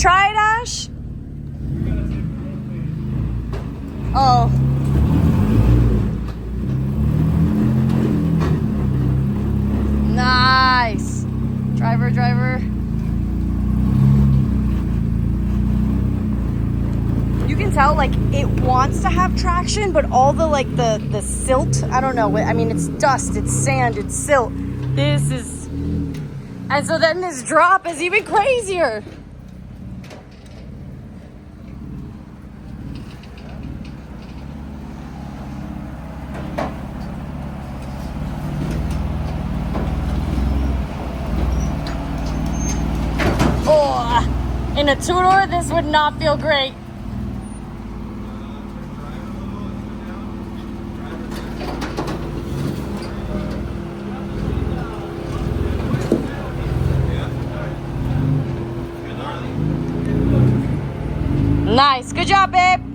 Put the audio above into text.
try it, Ash? Oh. Nice. Driver. You can tell, like, it wants to have traction, but all the, like, the silt, I don't know. I mean, it's dust, it's sand, it's silt. This is... And so then this drop is even crazier. Oh, in a two-door, this would not feel great. Nice. Good job, babe.